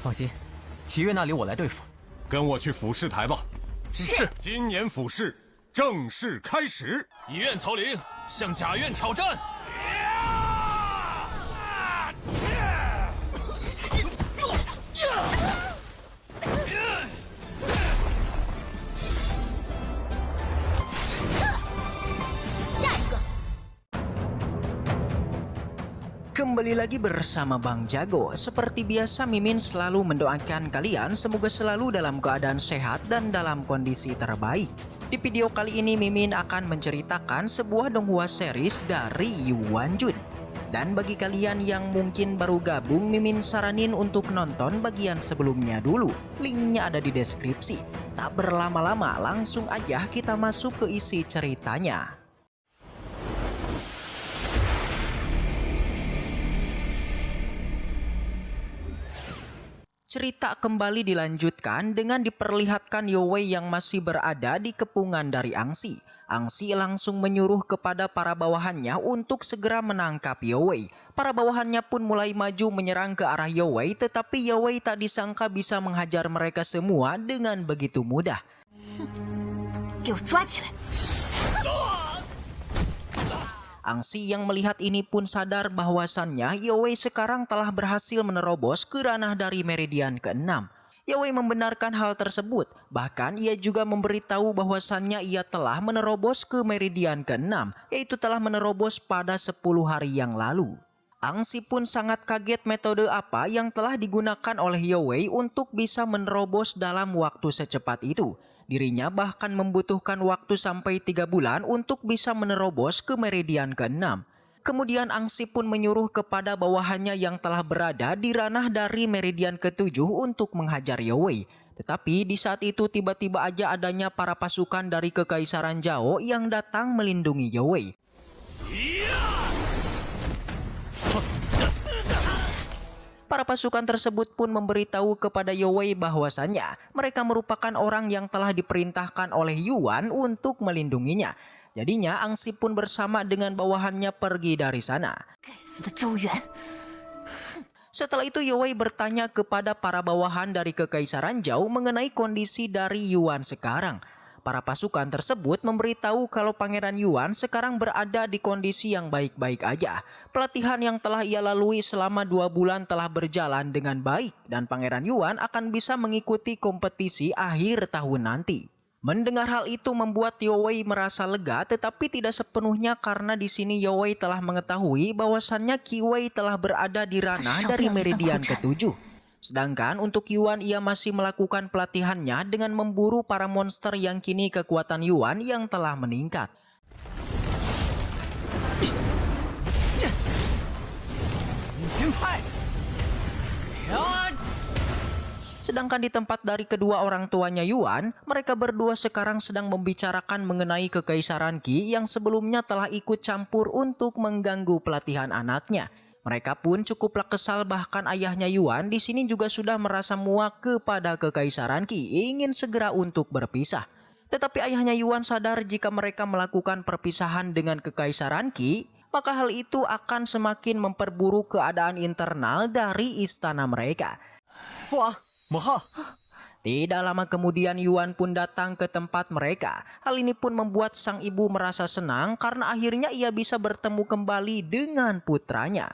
放心，齐月那里我来对付。跟我去府试台吧。是。今年府试正式开始。以院曹凌向甲院挑战。Kembali lagi bersama Bang Jago. Seperti biasa Mimin selalu mendoakan kalian semoga selalu dalam keadaan sehat dan dalam kondisi terbaik. Di video kali ini Mimin akan menceritakan sebuah donghua series dari Yuan Jun. Dan bagi kalian yang mungkin baru gabung, Mimin saranin untuk nonton bagian sebelumnya dulu. Linknya ada di deskripsi. Tak berlama-lama, langsung aja kita masuk ke isi ceritanya. Cerita kembali dilanjutkan dengan diperlihatkan Yowei yang masih berada di kepungan dari Angsi. Angsi langsung menyuruh kepada para bawahannya untuk segera menangkap Yowei. Para bawahannya pun mulai maju menyerang ke arah Yowei, tetapi Yowei tak disangka bisa menghajar mereka semua dengan begitu mudah. Angsi yang melihat ini pun sadar bahwasannya Yowei sekarang telah berhasil menerobos ke ranah dari meridian ke-6. Yowei membenarkan hal tersebut, bahkan ia juga memberitahu bahwasannya ia telah menerobos ke meridian ke-6, yaitu telah menerobos pada 10 hari yang lalu. Angsi pun sangat kaget metode apa yang telah digunakan oleh Yowei untuk bisa menerobos dalam waktu secepat itu. Dirinya bahkan membutuhkan waktu sampai 3 bulan untuk bisa menerobos ke meridian ke-6. Kemudian Angsi pun menyuruh kepada bawahannya yang telah berada di ranah dari meridian ke-7 untuk menghajar Yowei. Tetapi di saat itu tiba-tiba aja adanya para pasukan dari Kekaisaran Zhao yang datang melindungi Yowei. Para pasukan tersebut pun memberitahu kepada Yowei bahwasannya mereka merupakan orang yang telah diperintahkan oleh Yuan untuk melindunginya. Jadinya Angsi pun bersama dengan bawahannya pergi dari sana. Setelah itu Yowei bertanya kepada para bawahan dari Kekaisaran Zhao mengenai kondisi dari Yuan sekarang. Para pasukan tersebut memberitahu kalau Pangeran Yuan sekarang berada di kondisi yang baik-baik aja. Pelatihan yang telah ia lalui selama 2 bulan telah berjalan dengan baik dan Pangeran Yuan akan bisa mengikuti kompetisi akhir tahun nanti. Mendengar hal itu membuat Yowei merasa lega, tetapi tidak sepenuhnya karena di sini Yowei telah mengetahui bahwasannya Qiwei telah berada di ranah dari meridian ke-7. Sedangkan untuk Yuan ia masih melakukan pelatihannya dengan memburu para monster yang kini kekuatan Yuan yang telah meningkat. Sedangkan di tempat dari kedua orang tuanya Yuan, mereka berdua sekarang sedang membicarakan mengenai Kekaisaran Qi yang sebelumnya telah ikut campur untuk mengganggu pelatihan anaknya. Mereka pun cukuplah kesal, bahkan ayahnya Yuan di sini juga sudah merasa muak kepada Kekaisaran Qi, ingin segera untuk berpisah. Tetapi ayahnya Yuan sadar jika mereka melakukan perpisahan dengan Kekaisaran Qi, maka hal itu akan semakin memperburuk keadaan internal dari istana mereka. Tidak lama kemudian Yuan pun datang ke tempat mereka. Hal ini pun membuat sang ibu merasa senang karena akhirnya ia bisa bertemu kembali dengan putranya.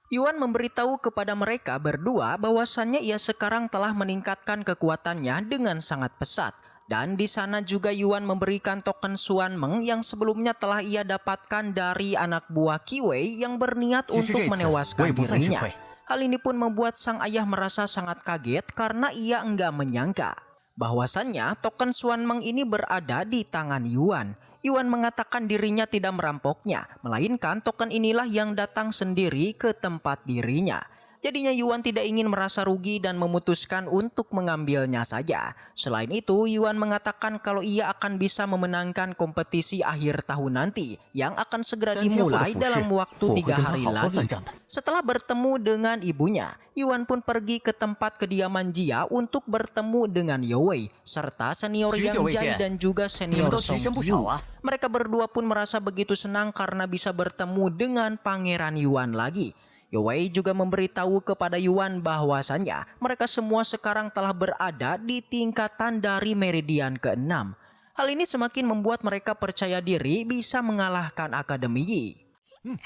Yuan memberitahu kepada mereka berdua bahwasannya ia sekarang telah meningkatkan kekuatannya dengan sangat pesat. Dan di sana juga Yuan memberikan token Xuan Meng yang sebelumnya telah ia dapatkan dari anak buah Qiwei yang berniat untuk menewaskan dirinya. Hal ini pun membuat sang ayah merasa sangat kaget karena ia enggak menyangka bahwasannya token Xuan Meng ini berada di tangan Yuan. Yuan mengatakan dirinya tidak merampoknya, melainkan token inilah yang datang sendiri ke tempat dirinya. Jadinya Yuan tidak ingin merasa rugi dan memutuskan untuk mengambilnya saja. Selain itu, Yuan mengatakan kalau ia akan bisa memenangkan kompetisi akhir tahun nanti yang akan segera dimulai dalam waktu 3 hari lagi. Setelah bertemu dengan ibunya, Yuan pun pergi ke tempat kediaman Jia untuk bertemu dengan Yowei serta senior Yang Jai dan juga senior Song Qiu. Mereka berdua pun merasa begitu senang karena bisa bertemu dengan Pangeran Yuan lagi. Youwei juga memberitahu kepada Yuan bahwasannya mereka semua sekarang telah berada di tingkatan dari meridian ke-6. Hal ini semakin membuat mereka percaya diri bisa mengalahkan Akademi Yi.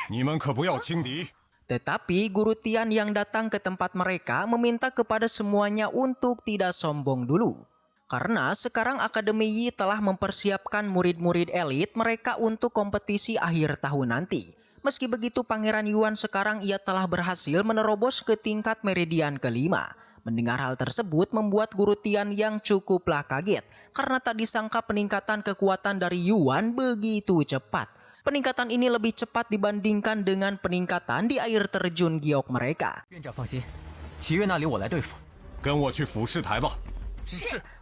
你们可不要轻敌。 Tetapi Guru Tian yang datang ke tempat mereka meminta kepada semuanya untuk tidak sombong dulu. Karena sekarang Akademi Yi telah mempersiapkan murid-murid elit mereka untuk kompetisi akhir tahun nanti. Meski begitu, Pangeran Yuan sekarang ia telah berhasil menerobos ke tingkat meridian ke-5. Mendengar hal tersebut membuat Guru Tian yang cukuplah kaget karena tak disangka peningkatan kekuatan dari Yuan begitu cepat. Peningkatan ini lebih cepat dibandingkan dengan peningkatan di air terjun giok mereka. 院长放心，祈月那里我来对付。跟我去俯视台吧。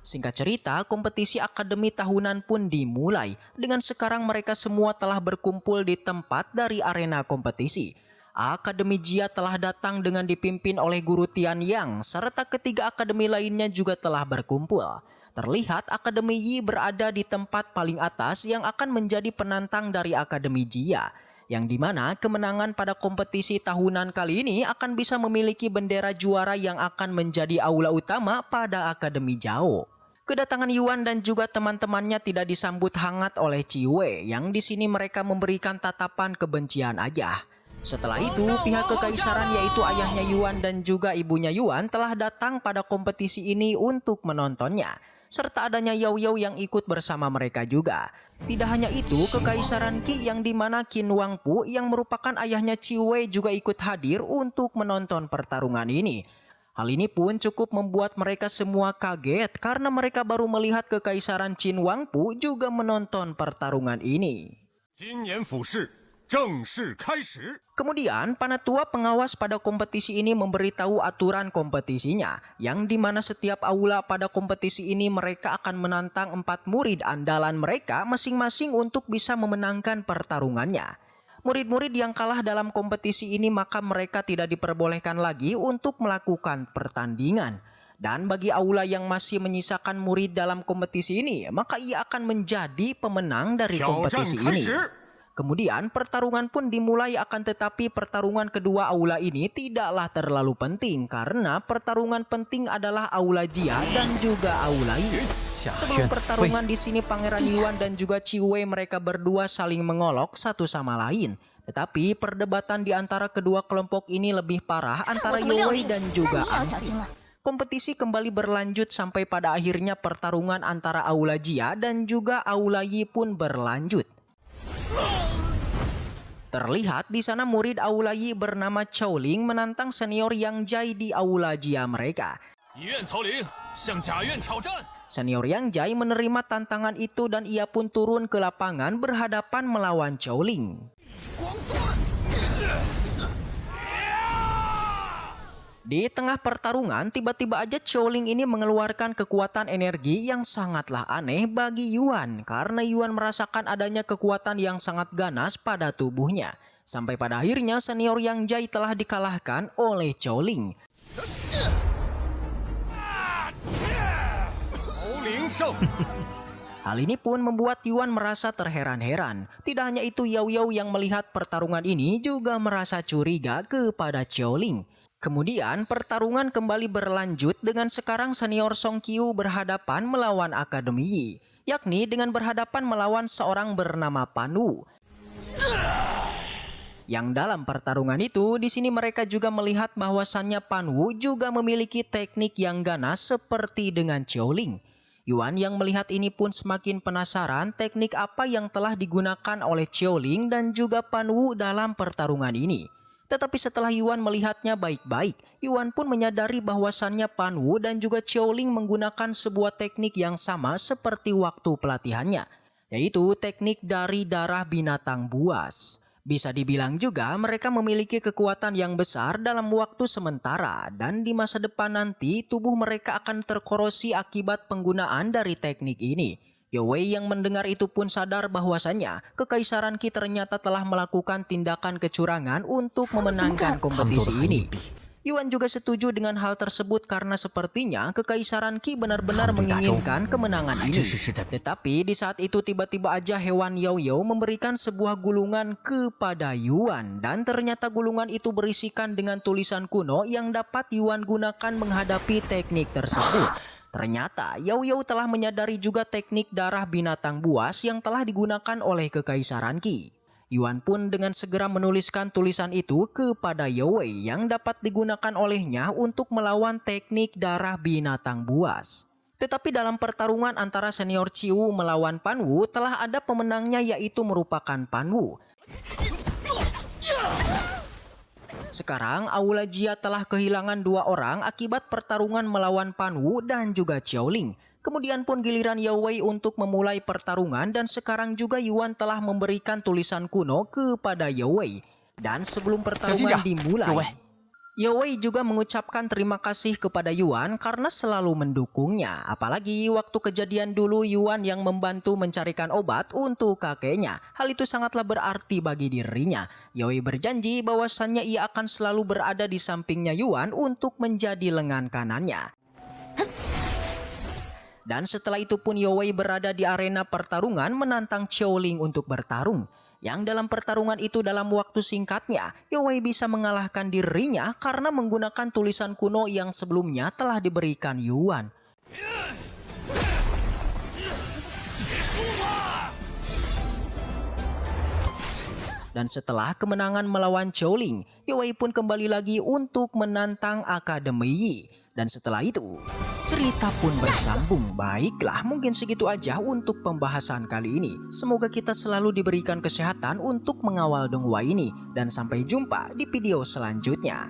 Singkat cerita, kompetisi akademi tahunan pun dimulai. Dengan sekarang mereka semua telah berkumpul di tempat dari arena kompetisi. Akademi Jia telah datang dengan dipimpin oleh Guru Tian Yang, serta ketiga akademi lainnya juga telah berkumpul. Terlihat Akademi Yi berada di tempat paling atas yang akan menjadi penantang dari Akademi Jia. Yang dimana kemenangan pada kompetisi tahunan kali ini akan bisa memiliki bendera juara yang akan menjadi aula utama pada Akademi Jao. Kedatangan Yuan dan juga teman-temannya tidak disambut hangat oleh Ciwe, yang di sini mereka memberikan tatapan kebencian aja. Setelah itu, pihak kekaisaran yaitu ayahnya Yuan dan juga ibunya Yuan telah datang pada kompetisi ini untuk menontonnya. Serta adanya Yao Yao yang ikut bersama mereka juga. Tidak hanya itu, Kekaisaran Qi yang dimana Qin Wangpu yang merupakan ayahnya Ciwe juga ikut hadir untuk menonton pertarungan ini. Hal ini pun cukup membuat mereka semua kaget karena mereka baru melihat Kekaisaran Qin Wangpu juga menonton pertarungan ini. 今年俯视正式开始。 Kemudian Panatua pengawas pada kompetisi ini memberitahu aturan kompetisinya, yang dimana setiap aula pada kompetisi ini mereka akan menantang 4 murid andalan mereka masing-masing untuk bisa memenangkan pertarungannya. Murid-murid yang kalah dalam kompetisi ini maka mereka tidak diperbolehkan lagi untuk melakukan pertandingan. Dan bagi aula yang masih menyisakan murid dalam kompetisi ini, maka ia akan menjadi pemenang dari kompetisi ini. Kemudian pertarungan pun dimulai, akan tetapi pertarungan kedua aula ini tidaklah terlalu penting karena pertarungan penting adalah aula Jia dan juga aula Yi. Sebelum pertarungan di sini Pangeran Yuan dan juga Ciwe mereka berdua saling mengolok satu sama lain. Tetapi perdebatan di antara kedua kelompok ini lebih parah antara Youwei dan juga Angxi. Kompetisi kembali berlanjut sampai pada akhirnya pertarungan antara aula Jia dan juga aula Yi pun berlanjut. Terlihat di sana murid aula Yi bernama Chouling menantang senior Yang Jai di aula Jia mereka. Senior Yang Jai menerima tantangan itu dan ia pun turun ke lapangan berhadapan melawan Chouling. Di tengah pertarungan, tiba-tiba aja Chouling ini mengeluarkan kekuatan energi yang sangatlah aneh bagi Yuan. Karena Yuan merasakan adanya kekuatan yang sangat ganas pada tubuhnya. Sampai pada akhirnya senior Yang Jai telah dikalahkan oleh Chouling. Hal ini pun membuat Yuan merasa terheran-heran. Tidak hanya itu, Yao Yao yang melihat pertarungan ini juga merasa curiga kepada Chouling. Kemudian pertarungan kembali berlanjut dengan sekarang senior Song Qiu berhadapan melawan Akademi Yi, yakni dengan berhadapan melawan seorang bernama Pan Wu. Yang dalam pertarungan itu, di sini mereka juga melihat bahwasannya Pan Wu juga memiliki teknik yang ganas seperti dengan Chouling. Yuan yang melihat ini pun semakin penasaran teknik apa yang telah digunakan oleh Chouling dan juga Pan Wu dalam pertarungan ini. Tetapi setelah Yuan melihatnya baik-baik, Yuan pun menyadari bahwasannya Pan Wu dan juga Chouling menggunakan sebuah teknik yang sama seperti waktu pelatihannya, yaitu teknik dari darah binatang buas. Bisa dibilang juga mereka memiliki kekuatan yang besar dalam waktu sementara dan di masa depan nanti tubuh mereka akan terkorosi akibat penggunaan dari teknik ini. Youwei yang mendengar itu pun sadar bahwasannya Kekaisaran Qi ternyata telah melakukan tindakan kecurangan untuk memenangkan kompetisi ini. Yuan juga setuju dengan hal tersebut karena sepertinya Kekaisaran Qi benar-benar menginginkan kemenangan ini. Tetapi di saat itu tiba-tiba aja hewan Yao Yao memberikan sebuah gulungan kepada Yuan, dan ternyata gulungan itu berisikan dengan tulisan kuno yang dapat Yuan gunakan menghadapi teknik tersebut. Ternyata Yao Yao telah menyadari juga teknik darah binatang buas yang telah digunakan oleh Kekaisaran Qi. Yuan pun dengan segera menuliskan tulisan itu kepada Yao Wei yang dapat digunakan olehnya untuk melawan teknik darah binatang buas. Tetapi dalam pertarungan antara senior Qiwu melawan Pan Wu telah ada pemenangnya, yaitu merupakan Pan Wu. Sekarang Aula Jia telah kehilangan 2 orang akibat pertarungan melawan Pan Wu dan juga Xiao Ling. Kemudian pun giliran Yao Wei untuk memulai pertarungan, dan sekarang juga Yuan telah memberikan tulisan kuno kepada Yao Wei. Dan sebelum pertarungan dimulai, Yao Wei juga mengucapkan terima kasih kepada Yuan karena selalu mendukungnya. Apalagi waktu kejadian dulu Yuan yang membantu mencarikan obat untuk kakeknya. Hal itu sangatlah berarti bagi dirinya. Yao Wei berjanji bahwasannya ia akan selalu berada di sampingnya Yuan untuk menjadi lengan kanannya. Dan setelah itu pun Yao Wei berada di arena pertarungan menantang Xiao Ling untuk bertarung. Yang dalam pertarungan itu dalam waktu singkatnya, Yao Wei bisa mengalahkan dirinya karena menggunakan tulisan kuno yang sebelumnya telah diberikan Yuan. Dan setelah kemenangan melawan Xiao Ling, Yao Wei pun kembali lagi untuk menantang Akademi Yi. Dan setelah itu, cerita pun bersambung. Baiklah, mungkin segitu aja untuk pembahasan kali ini. Semoga kita selalu diberikan kesehatan untuk mengawal donghua ini. Dan sampai jumpa di video selanjutnya.